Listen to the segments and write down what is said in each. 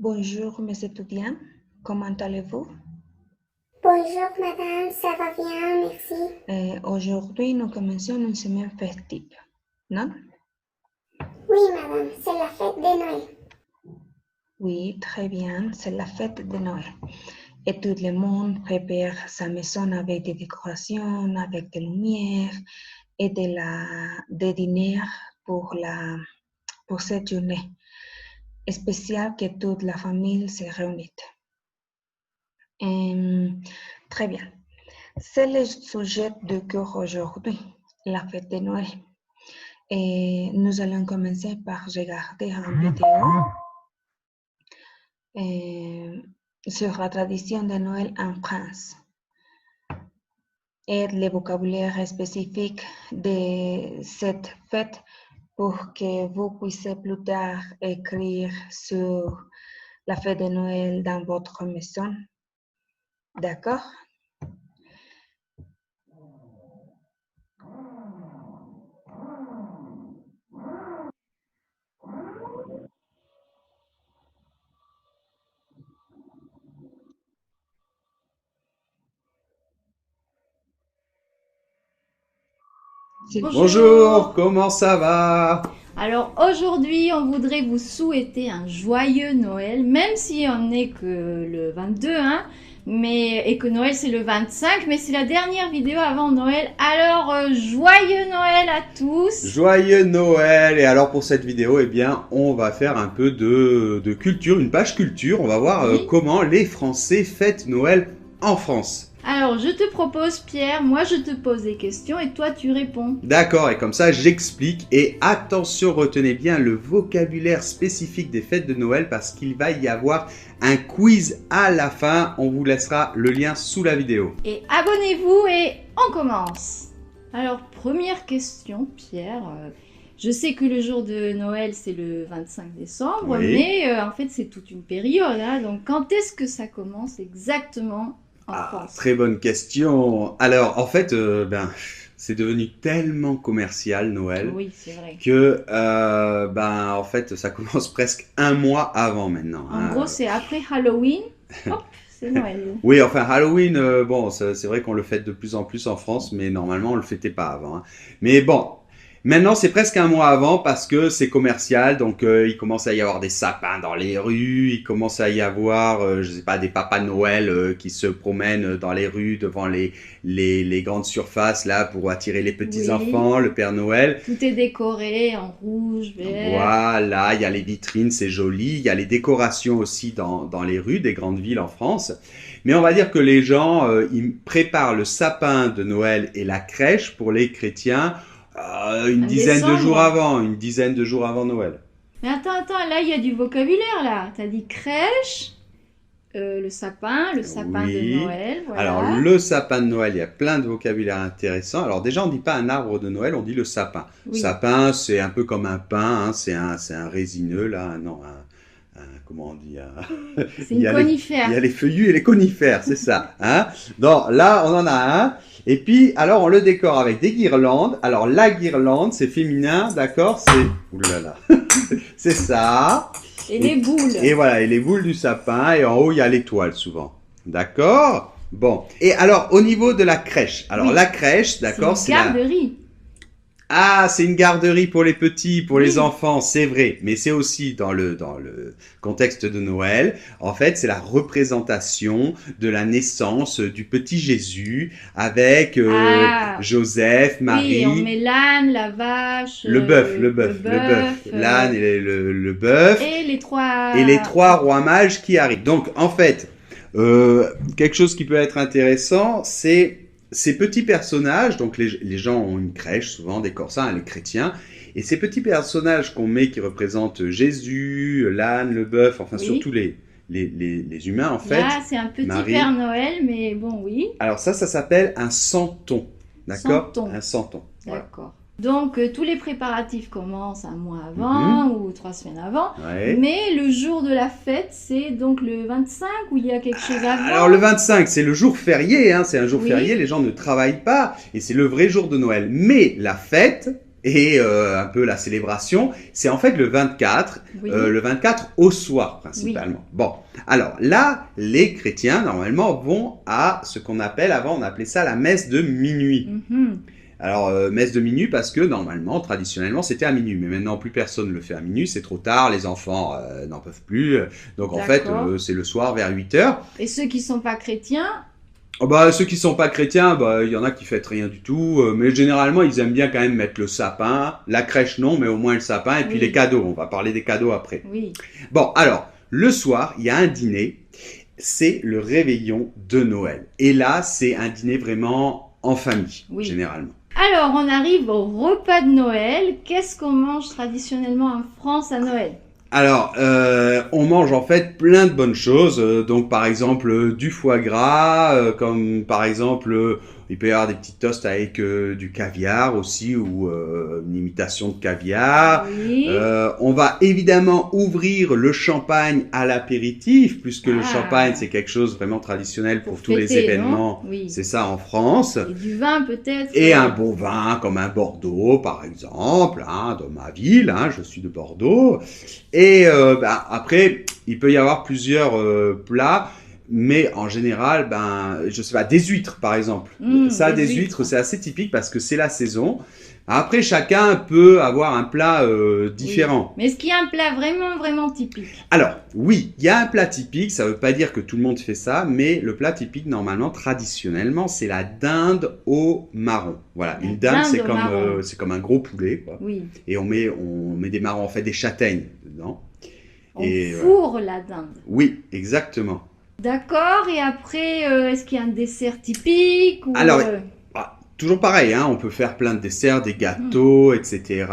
Bonjour mes étudiants, comment allez-vous? Bonjour madame, ça va bien, merci. Aujourd'hui, nous commençons une semaine festive, non? Oui madame, c'est la fête de Noël. Oui, très bien, c'est la fête de Noël. Et tout le monde prépare sa maison avec des décorations, avec des lumières et des dîners pour cette journée spéciale que toute la famille se réunit. Très bien. C'est le sujet de cœur aujourd'hui, la fête de Noël. Et nous allons commencer par regarder une vidéo sur la tradition de Noël en France et le vocabulaire spécifique de cette fête pour que vous puissiez plus tard écrire sur la fête de Noël dans votre maison. D'accord? Bonjour, comment ça va? Alors aujourd'hui, on voudrait vous souhaiter un joyeux Noël, même si on n'est que le 22, hein, et que Noël c'est le 25, mais c'est la dernière vidéo avant Noël. Alors joyeux Noël à tous! Joyeux Noël! Et alors pour cette vidéo, eh bien, on va faire un peu de culture, une page culture. On va voir Oui. comment les Français fêtent Noël en France. Alors je te propose Pierre, moi je te pose des questions et toi tu réponds. D'accord, et comme ça j'explique. Et attention, retenez bien le vocabulaire spécifique des fêtes de Noël parce qu'il va y avoir un quiz à la fin. On vous laissera le lien sous la vidéo. Et abonnez-vous et on commence. Alors première question Pierre, je sais que le jour de Noël c'est le 25 décembre, Oui. mais en fait c'est toute une période, hein, donc quand est-ce que ça commence exactement en France? Très bonne question. Alors, en fait, c'est devenu tellement commercial Noël Oui, c'est vrai. que, en fait, ça commence presque un mois avant maintenant. En gros c'est après Halloween, hop, c'est Noël. Oui, enfin Halloween, c'est vrai qu'on le fête de plus en plus en France, mais normalement on le fêtait pas avant, hein. Mais bon, maintenant c'est presque un mois avant parce que c'est commercial, donc il commence à y avoir des sapins dans les rues, il commence à y avoir, je sais pas, des papas Noël qui se promènent dans les rues devant les grandes surfaces là pour attirer les petits Oui. enfants, le Père Noël. Tout est décoré en rouge, vert. Voilà, il y a les vitrines, c'est joli. Il y a les décorations aussi dans les rues des grandes villes en France. Mais on va dire que les gens, ils préparent le sapin de Noël et la crèche pour les chrétiens une En dizaine de décembre. jours avant, une dizaine de jours avant Noël. Mais attends, là il y a du vocabulaire là. T'as dit crèche, le sapin Oui. de Noël, voilà. Alors le sapin de Noël, il y a plein de vocabulaire intéressant. Alors déjà, on dit pas un arbre de Noël, on dit le sapin. Oui. Sapin, c'est un peu comme un pain, hein, c'est un résineux là, non, comment on dit C'est une conifère. Il y a les feuillus et les conifères, c'est ça. Hein. Donc là, on en a un. Et puis, alors, on le décore avec des guirlandes. Alors, la guirlande, c'est féminin, d'accord? C'est... Oulala. C'est ça. Et les boules. Et voilà, et les boules du sapin. Et en haut, il y a l'étoile, souvent. D'accord? Bon. Et alors, au niveau de la crèche. Alors, Oui. la crèche, d'accord? C'est une garderie. Ah, c'est une garderie pour les petits, pour Oui. les enfants, c'est vrai. Mais c'est aussi dans le contexte de Noël. En fait, c'est la représentation de la naissance du petit Jésus avec Joseph, Marie. Oui, on met l'âne, la vache. Le bœuf. L'âne et le bœuf. Et les trois. Et les trois rois mages qui arrivent. Donc, en fait, quelque chose qui peut être intéressant, c'est ces petits personnages, donc les gens ont une crèche, souvent des corsins, les chrétiens, et ces petits personnages qu'on met qui représentent Jésus, l'âne, le bœuf, enfin Oui. surtout les humains en fait. Là, c'est un petit Marie. Père Noël, mais bon, oui. Alors ça s'appelle un santon, d'accord? Santon. Un santon. Voilà. D'accord. Donc, tous les préparatifs commencent un mois avant ou 3 semaines avant. Ouais. Mais le jour de la fête, c'est donc le 25 ou il y a quelque chose avant? Alors le 25, c'est le jour férié, hein, c'est un jour Oui. férié, les gens ne travaillent pas, et c'est le vrai jour de Noël. Mais la fête, et un peu la célébration, c'est en fait le 24, Oui. le 24 au soir principalement. Bon, alors là, les chrétiens normalement vont à ce qu'on appelle, avant on appelait ça la messe de minuit. Mhm. Alors, messe de minuit parce que normalement, traditionnellement, c'était à minuit. Mais maintenant, plus personne ne le fait à minuit, c'est trop tard, les enfants n'en peuvent plus. Donc en fait, D'accord. c'est le soir vers 8 heures. Et ceux qui sont pas chrétiens, Oh, bah, ceux qui sont pas chrétiens, bah, il y en a qui fêtent rien du tout. Mais généralement, ils aiment bien quand même mettre le sapin. La crèche, non, mais au moins le sapin. Et puis Oui. les cadeaux. On va parler des cadeaux après. oui. Bon, alors, le soir, il y a un dîner. C'est le réveillon de Noël. Et là, c'est un dîner vraiment en famille, Oui. généralement. Alors, on arrive au repas de Noël. Qu'est-ce qu'on mange traditionnellement en France à Noël? Alors, on mange en fait plein de bonnes choses. Donc, par exemple, du foie gras, comme par exemple, il peut y avoir des petits toasts avec du caviar aussi, ou une imitation de caviar. Oui. On va évidemment ouvrir le champagne à l'apéritif, puisque le Ah. champagne, c'est quelque chose vraiment traditionnel pour tous les fêter, événements. non? Oui. C'est ça en France. Et du vin peut-être. Et un bon vin comme un Bordeaux, par exemple, hein, dans ma ville, hein, je suis de Bordeaux. Et après, il peut y avoir plusieurs plats, mais en général, je sais pas, des huîtres, par exemple. Ça, des huîtres, c'est assez typique parce que c'est la saison. Après, chacun peut avoir un plat différent. Oui. Mais est-ce qu'il y a un plat vraiment, vraiment typique? Alors, oui, il y a un plat typique, ça veut pas dire que tout le monde fait ça, mais le plat typique, normalement, traditionnellement, c'est la dinde au marron. Voilà, La une dinde, dinde au marron. c'est comme un gros poulet, quoi. Oui. Et on met des marrons, on fait des châtaignes dedans. On Et, fourre la dinde. Oui, exactement. D'accord. Et après, est-ce qu'il y a un dessert typique ou, Alors, toujours pareil, hein, on peut faire plein de desserts, des gâteaux, etc.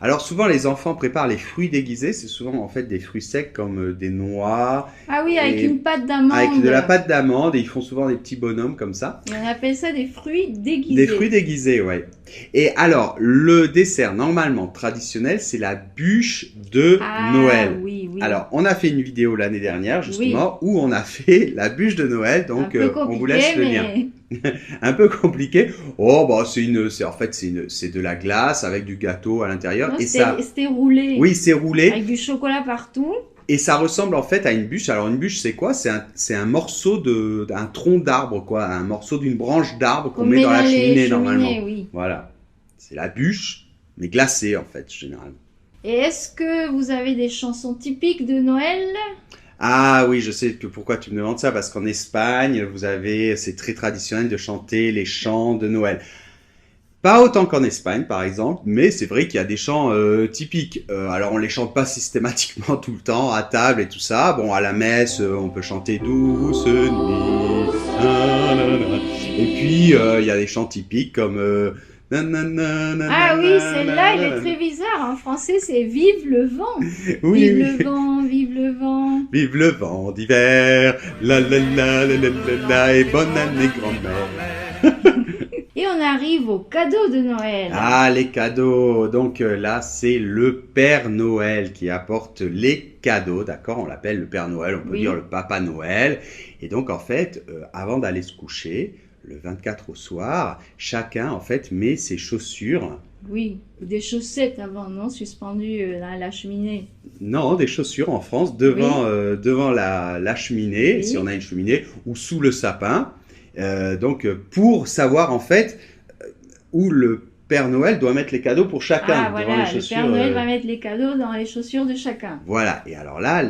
Alors souvent, les enfants préparent les fruits déguisés. C'est souvent en fait des fruits secs comme des noix, Ah oui, avec et une pâte d'amande. avec de la pâte d'amande. Et ils font souvent des petits bonhommes comme ça. Et on appelle ça des fruits déguisés. Des fruits déguisés, ouais. Et alors, le dessert normalement traditionnel, c'est la bûche de Noël. Oui, oui. Alors, on a fait une vidéo l'année dernière, justement, où on a fait la bûche de Noël. un Donc, peu on vous compliqué, laisse le lien. mais Un peu compliqué. Oh, bah, c'est de la glace avec du gâteau à l'intérieur. non, Et ça, c'était roulé. oui, c'est roulé. Avec du chocolat partout. Et ça ressemble en fait à une bûche. Alors, une bûche, c'est quoi? C'est un morceau d'un tronc d'arbre, quoi. Un morceau d'une branche d'arbre qu'on met dans la les cheminée, cheminées, normalement. oui. Voilà. C'est la bûche, mais glacée, en fait, généralement. Et est-ce que vous avez des chansons typiques de Noël? Ah oui, je sais pourquoi tu me demandes ça, parce qu'en Espagne, c'est très traditionnel de chanter les chants de Noël. Pas autant qu'en Espagne, par exemple, mais c'est vrai qu'il y a des chants typiques. Alors, on les chante pas systématiquement tout le temps, à table et tout ça. Bon, à la messe, on peut chanter Douce nuit. Nanana. Et puis, il y a des chants typiques comme nanana, Ah oui, celle-là, elle est nanana. très bizarre. En français, c'est Vive le vent. Oui, Vive oui. le vent, vive le vent. Vive le vent d'hiver, la la la la la la la, et bonne année grand-mère. Et on arrive au cadeau de Noël. Ah, les cadeaux. Donc là, c'est le Père Noël qui apporte les cadeaux, d'accord? On l'appelle le Père Noël, on peut Oui. dire le Papa Noël. Et donc, en fait, avant d'aller se coucher, le 24 au soir, chacun, en fait, met ses chaussures. Oui, des chaussettes avant, non? Suspendues à la cheminée. Non, des chaussures en France devant, devant la cheminée, Oui. si on a une cheminée, ou sous le sapin. Donc, pour savoir en fait où le Père Noël doit mettre les cadeaux pour chacun. Ah devant voilà, les le chaussures, Père Noël va mettre les cadeaux dans les chaussures de chacun. Voilà, et alors là,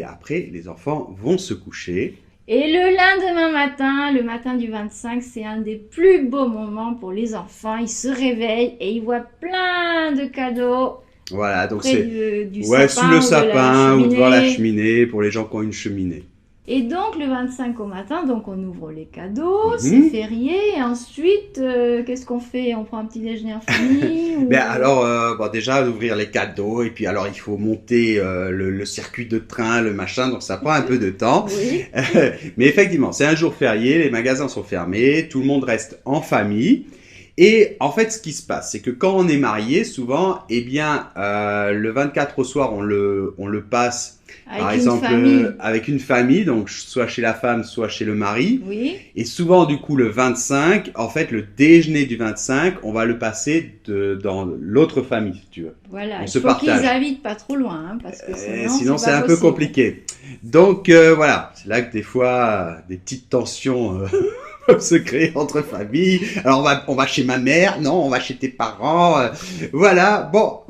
après, les enfants vont se coucher. Et le lendemain matin, le matin du 25, c'est un des plus beaux moments pour les enfants. Ils se réveillent et ils voient plein de cadeaux Voilà, donc près c'est du ouais, sapin sous le ou de la sapin ou devant la cheminée. cheminée pour les gens qui ont une cheminée. Et donc le 25 au matin, donc on ouvre les cadeaux, Mhm. c'est férié. Et ensuite, qu'est-ce qu'on fait? On prend un petit déjeuner en famille ou... Ben alors, bon, déjà d'ouvrir les cadeaux et puis alors il faut monter le circuit de train, le machin, donc ça prend un peu de temps. Oui, Mais effectivement, c'est un jour férié, les magasins sont fermés, tout le monde reste en famille. Et en fait, ce qui se passe, c'est que quand on est marié, souvent, eh bien, le 24 au soir, on le passe Avec Par une exemple, famille. avec une famille, donc soit chez la femme, soit chez le mari. Oui. Et souvent, du coup, le 25, en fait, le déjeuner du 25, on va le passer dans l'autre famille, si tu veux. Voilà, On il se faut qu'ils partage. habitent pas trop loin, hein, parce que sinon, Sinon, c'est c'est pas un peu possible. compliqué. Donc, voilà, c'est là que des fois, des petites tensions peuvent se créer entre familles. Alors, on va chez ma mère, non, on va chez tes parents. Voilà, bon.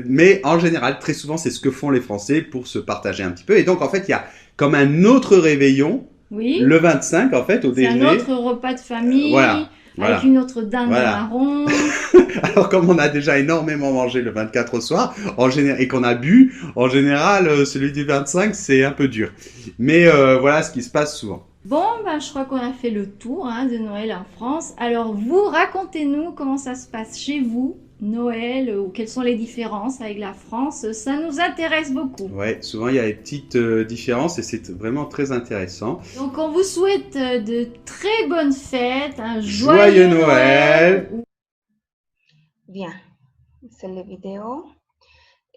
Mais en général, très souvent, c'est ce que font les Français pour se partager un petit peu. Et donc, en fait, il y a comme un autre réveillon, Oui, le 25, en fait, au c'est un déjeuner. autre repas de famille, Voilà, avec voilà. une autre dinde Voilà. marron. Alors, comme on a déjà énormément mangé le 24 au soir, et qu'on a bu, en général, celui du 25, c'est un peu dur. Mais voilà ce qui se passe souvent. Bon, ben, je crois qu'on a fait le tour hein, de Noël en France. Alors, vous, racontez-nous comment ça se passe chez vous, Noël, ou quelles sont les différences avec la France. Ça nous intéresse beaucoup. Ouais, souvent il y a des petites différences et c'est vraiment très intéressant. Donc, on vous souhaite de très bonnes fêtes, un Joyeux Noël. Bien, c'est la vidéo.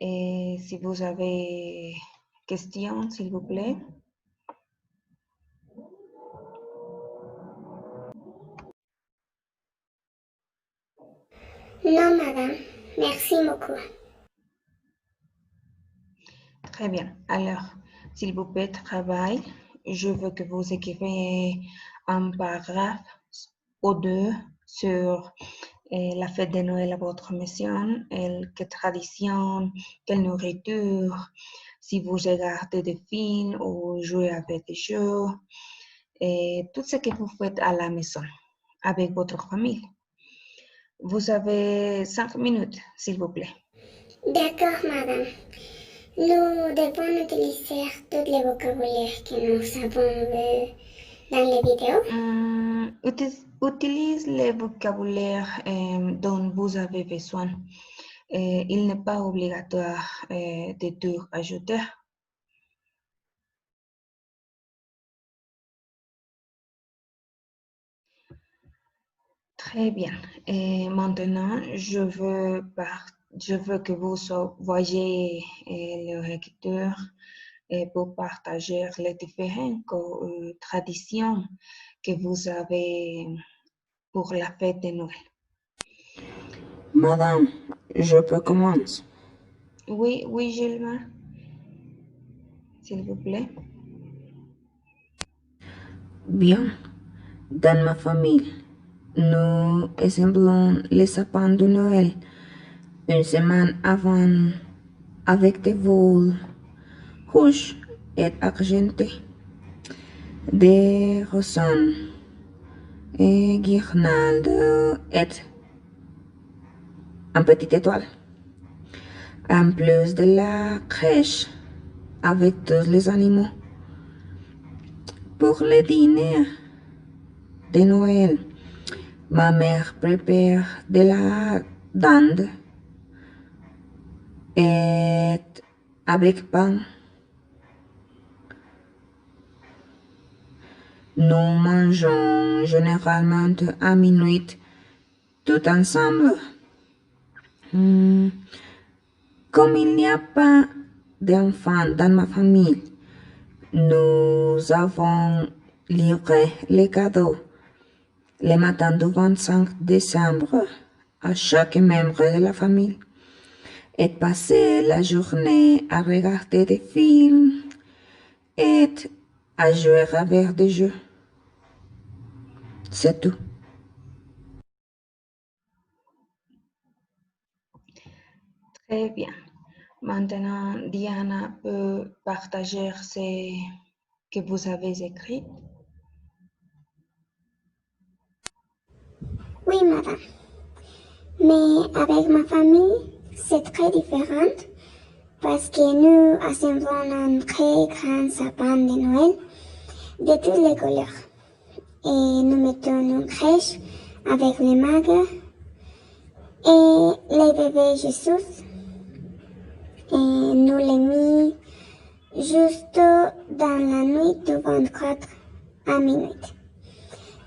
Et si vous avez questions, s'il vous plaît. Non, madame. Merci beaucoup. Très bien. Alors, s'il vous plaît, travail. Je veux que vous écriviez un paragraphe ou deux sur la fête de Noël à votre maison, quelle tradition, quelle nourriture, si vous regardez des films ou jouez avec des jeux, et tout ce que vous faites à la maison avec votre famille. Vous avez 5 minutes, s'il vous plaît. D'accord, madame. Nous devons utiliser tous les vocabulaires que nous avons vus dans les vidéos. Utilise le vocabulaire dont vous avez besoin. Il n'est pas obligatoire de tout ajouter. Très bien. Et maintenant, je veux que vous voyez le lecteur pour partager les différentes traditions que vous avez pour la fête de Noël. Madame, je peux commencer. Oui, Gilma, s'il vous plaît. Bien, dans ma famille, nous assemblons les sapins de Noël une semaine avant avec des vols rouges et argentés, des rosons et guirlandes et une petite étoile. En plus de la crèche avec tous les animaux. Pour le dîner de Noël, ma mère prépare de la dinde et avec pain. Nous mangeons généralement à minuit tout ensemble. Comme il n'y a pas d'enfants dans ma famille, nous avons livré les cadeaux le matin du 25 décembre à chaque membre de la famille et passé la journée à regarder des films et à jouer avec des jeux. C'est tout. Très bien. Maintenant, Diana peut partager ce que vous avez écrit. Oui, madame. Mais avec ma famille, c'est très différent parce que nous assemblons un très grand sapin de Noël de toutes les couleurs. Et nous mettons une crèche avec les mages et les bébés Jésus. Et nous les mis juste dans la nuit du 24 à minuit.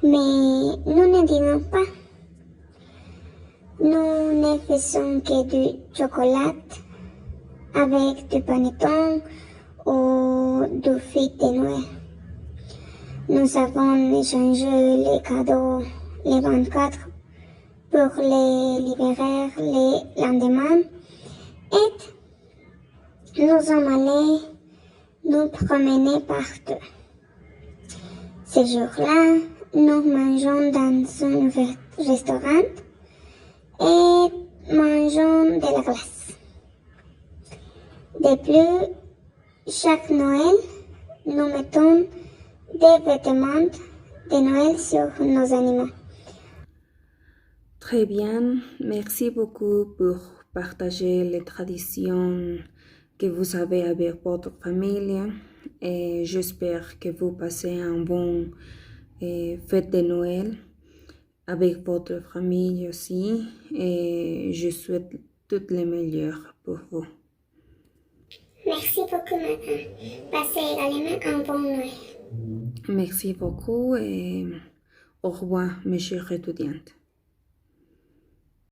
Mais nous ne dînons pas. Nous ne faisons que du chocolat avec du panettone ou du fête de Noël. Nous avons échangé les cadeaux les 24 pour les libérer le lendemain et nous sommes allés nous promener partout. Ce jour-là, nous mangeons dans un restaurant et mangeons de la glace. De plus, chaque Noël, nous mettons des vêtements de Noël sur nos animaux. Très bien, merci beaucoup pour partager les traditions que vous avez avec votre famille et j'espère que vous passez un bon fête de Noël avec votre famille aussi et je souhaite tout le meilleur pour vous. Merci beaucoup, madame. Passez également un bon Noël. Merci beaucoup et au revoir, mes chers étudiantes.